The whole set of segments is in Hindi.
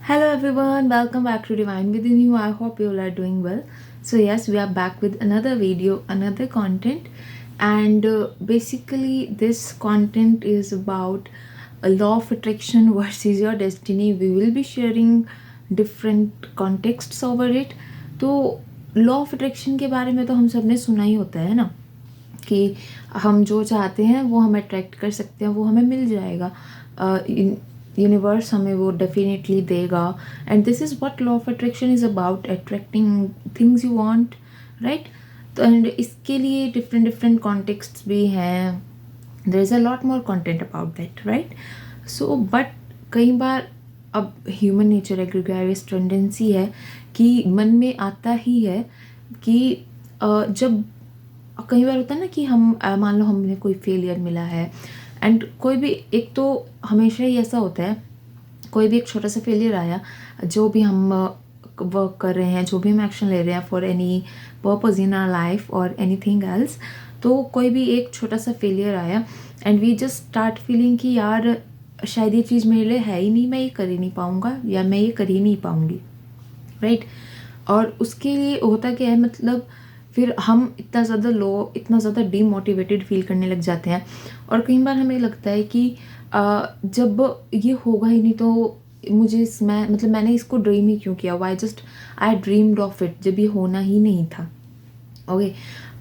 Hello everyone, welcome back to Divine Within You. I hope you all are doing well. So yes, we are back with another video, another content, and basically this content is about a law of attraction versus your destiny. We will be sharing different contexts over it. तो लॉ ऑफ अट्रैक्शन के बारे में तो हम सब ने सुना ही होता है ना, कि हम जो चाहते हैं वो हम अट्रैक्ट कर सकते हैं, वो हमें मिल जाएगा, यूनिवर्स हमें वो डेफिनेटली देगा. And this is what law of attraction is about, attracting things you want, right. तो एंड इसके लिए डिफरेंट डिफरेंट कॉन्टेक्स्ट्स भी हैं. There is a lot more content about that, right. So but कई बार अब ह्यूमन नेचर एक ग्रेगरियस टेंडेंसी है कि मन में आता ही है कि जब कई बार होता है ना कि हम मान लो हमने कोई फेलियर मिला है, एंड कोई भी एक तो हमेशा ही ऐसा होता है, कोई भी एक छोटा सा फेलियर आया, जो भी हम वर्क कर रहे हैं, जो भी हम एक्शन ले रहे हैं for any purpose in our life और एनीथिंग एल्स, तो कोई भी एक छोटा सा फेलियर आया and we just start feeling कि यार शायद ये चीज़ मेरे लिए है ही नहीं, मैं ये कर ही नहीं पाऊँगा या मैं ये कर ही नहीं पाऊँगी, राइट. और उसके लिए होता क्या है, मतलब फिर हम इतना ज़्यादा डीमोटिवेटेड फील करने लग जाते हैं. और कई बार हमें लगता है कि जब ये होगा ही नहीं तो मैंने इसको ड्रीम ही क्यों किया, why just I dreamed of it, जब ये होना ही नहीं था. ओके.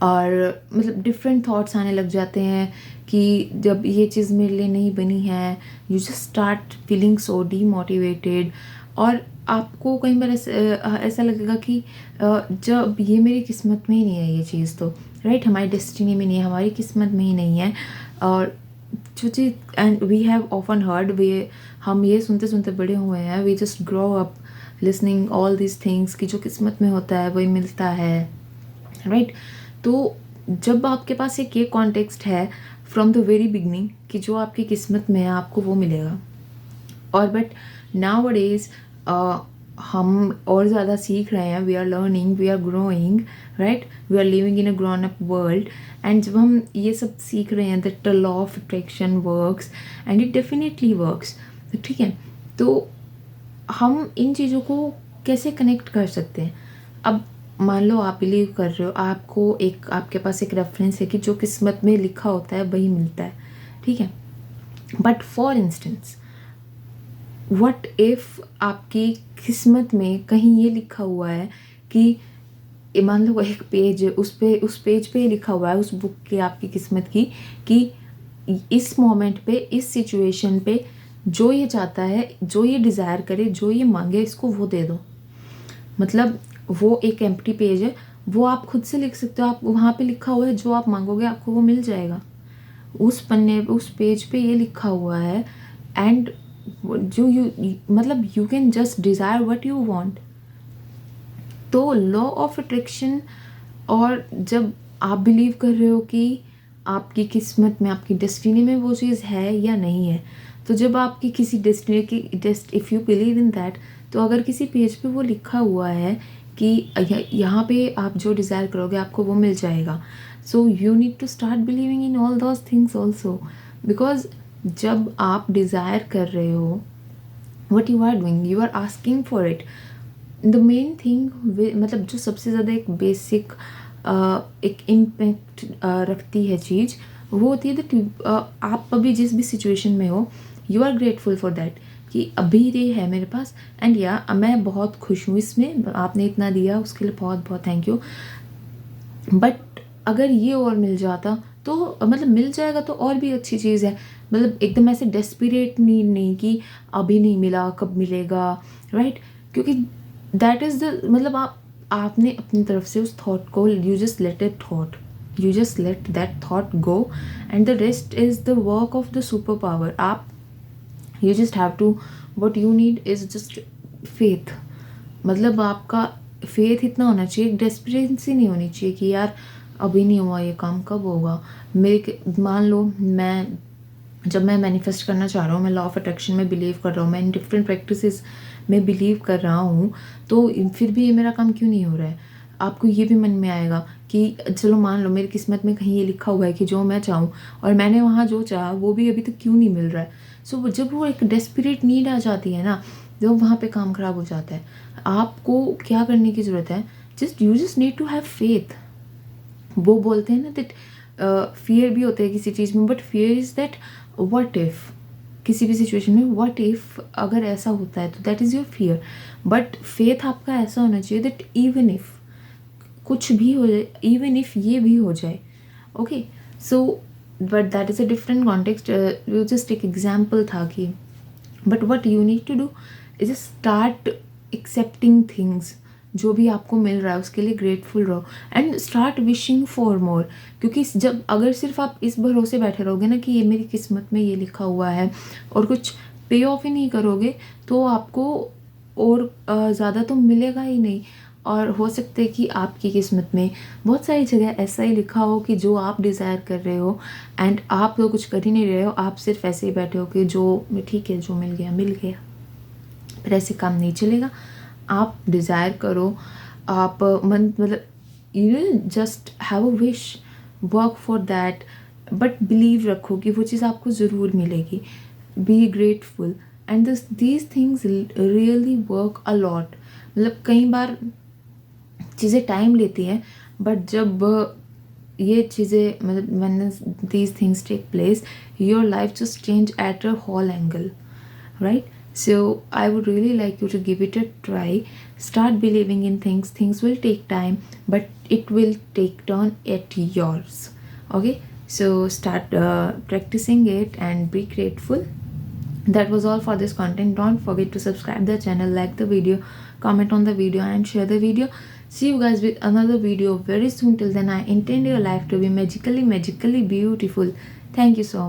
और मतलब डिफरेंट थॉट्स आने लग जाते हैं कि जब ये चीज़ मेरे लिए नहीं बनी है, you just start feeling so demotivated. और आपको कई बार ऐसा लगेगा कि जब ये मेरी किस्मत में ही नहीं है ये चीज़, तो राइट, हमारी डेस्टिनी में नहीं है, हमारी किस्मत में ही नहीं है. और जो चीज़, and we have often heard, हम ये सुनते सुनते बड़े हुए हैं, we just grow up listening all these things कि जो किस्मत में होता है वही मिलता है, राइट. तो जब आपके पास एक ये कॉन्टेक्स्ट है फ्रॉम द वेरी बिगनिंग कि जो आपकी किस्मत में है आपको वो मिलेगा. और बट नाउ डेज हम और ज़्यादा सीख रहे हैं, we are learning, we are growing, right, we are living in a grown up world. And जब हम ये सब सीख रहे हैं that the law of attraction works and it definitely works, ठीक है. तो हम इन चीज़ों को कैसे कनेक्ट कर सकते हैं. अब मान लो आप बिलीव कर रहे हो, आपके पास एक रेफरेंस है कि जो किस्मत में लिखा होता है वही मिलता है, ठीक है. But for instance, what if आपकी किस्मत में कहीं ये लिखा हुआ है कि मान लो एक पेज, उस पेज पे लिखा हुआ है, उस बुक की, आपकी किस्मत की, कि इस मोमेंट पे, इस सिचुएशन पे जो ये चाहता है, जो ये डिज़ायर करे, जो ये मांगे, इसको वो दे दो. मतलब वो एक एम्प्टी पेज है, वो आप खुद से लिख सकते हो. आप वहाँ पे लिखा हुआ है, जो आप मांगोगे आपको वो मिल जाएगा. उस पन्ने, उस पेज पे ये लिखा हुआ है. एंड जो मतलब you can just desire what you want. तो लॉ ऑफ अट्रैक्शन, और जब आप बिलीव कर रहे हो कि आपकी किस्मत में, आपकी डेस्टिनी में वो चीज़ है या नहीं है, तो जब आपकी किसी डेस्टिनी की if you believe in that, तो अगर किसी पेज पे वो लिखा हुआ है कि यहाँ पे आप जो डिज़ायर करोगे आपको वो मिल जाएगा, so you need to start believing in all those things also. Because जब आप डिज़ायर कर रहे हो, what you are doing, you are asking for it. The main thing, मतलब जो सबसे ज़्यादा एक बेसिक एक इम्पैक्ट रखती है चीज़, वो होती है दैट आप अभी जिस भी सिचुएशन में हो, you are grateful for that कि अभी ये है मेरे पास, एंड या मैं बहुत खुश हूँ इसमें, आपने इतना दिया उसके लिए बहुत बहुत थैंक यू. बट अगर ये और मिल जाता तो मतलब मिल जाएगा तो और भी अच्छी चीज़ है. मतलब एकदम ऐसे डेस्परेट नीड नहीं कि अभी नहीं मिला कब मिलेगा, राइट. क्योंकि दैट इज़ द, मतलब आपने अपनी तरफ से उस थॉट को, you just let that thought go, and the rest is the work of the super power. You just have to, what you need is just faith. मतलब आपका फेथ इतना होना चाहिए, डेस्परेंसी नहीं होनी चाहिए कि यार अभी नहीं हुआ ये काम, कब होगा. मान लो जब मैं मैनिफेस्ट करना चाह रहा हूँ, मैं लॉ ऑफ अट्रैक्शन में बिलीव कर रहा हूँ, मैं इन डिफरेंट प्रैक्टिसेस में बिलीव कर रहा हूँ, तो फिर भी ये मेरा काम क्यों नहीं हो रहा है. आपको ये भी मन में आएगा कि चलो मान लो मेरी किस्मत में कहीं ये लिखा हुआ है कि जो मैं चाहूँ, और मैंने वहाँ जो चाहा वो भी अभी तक क्यों नहीं मिल रहा है. सो जब वो एक डेस्परेट नीड आ जाती है ना, जब वहाँ पे काम खराब हो जाता है, आपको क्या करने की ज़रूरत है, you just need to have faith. वो बोलते हैं ना दैट फियर भी होता है किसी चीज़ में, but fear is that what if, किसी भी सिचुएशन में व्हाट इफ़ अगर ऐसा होता है, तो that is your fear. But faith आपका ऐसा होना चाहिए दैट इवन इफ़ कुछ भी हो जाए, इवन इफ़ ये भी हो जाए, okay. So but that is a different context, वो जस्ट एक एग्जाम्पल था कि but what you need to do is start accepting things. जो भी आपको मिल रहा है उसके लिए ग्रेटफुल रहो, and start wishing for more. क्योंकि जब अगर सिर्फ आप इस भरोसे बैठे रहोगे ना कि ये मेरी किस्मत में ये लिखा हुआ है, और कुछ पे ऑफ ही नहीं करोगे, तो आपको और ज़्यादा तो मिलेगा ही नहीं। और हो सकता है कि आपकी किस्मत में बहुत सारी जगह ऐसा ही लिखा हो कि जो आप डिज़ायर कर रहे हो, एंड आप तो कुछ कर ही नहीं रहे हो, आप सिर्फ ऐसे ही बैठे हो कि जो ठीक है, जो मिल गया मिल गया। पर ऐसे काम नहीं चलेगा। आप डिज़ायर करो, आप मन मतलब you just have a wish, work for that, but believe रखो कि वो चीज़ आपको ज़रूर मिलेगी। Be grateful, and these things really work a lot. मतलब कई बार चीज़ें टाइम लेती हैं, बट जब ये चीज़ें मतलब when these things take place, your life just change at a whole angle, right? So I would really like you to give it a try. Start believing in things. Things will take time, but it will take turn at yours. Okay, so start practicing it and be grateful. That was all for this content. Don't forget to subscribe the channel, like the video, comment on the video, and share the video. See you guys with another video very soon. Till then, I intend your life to be magically beautiful. Thank you so much.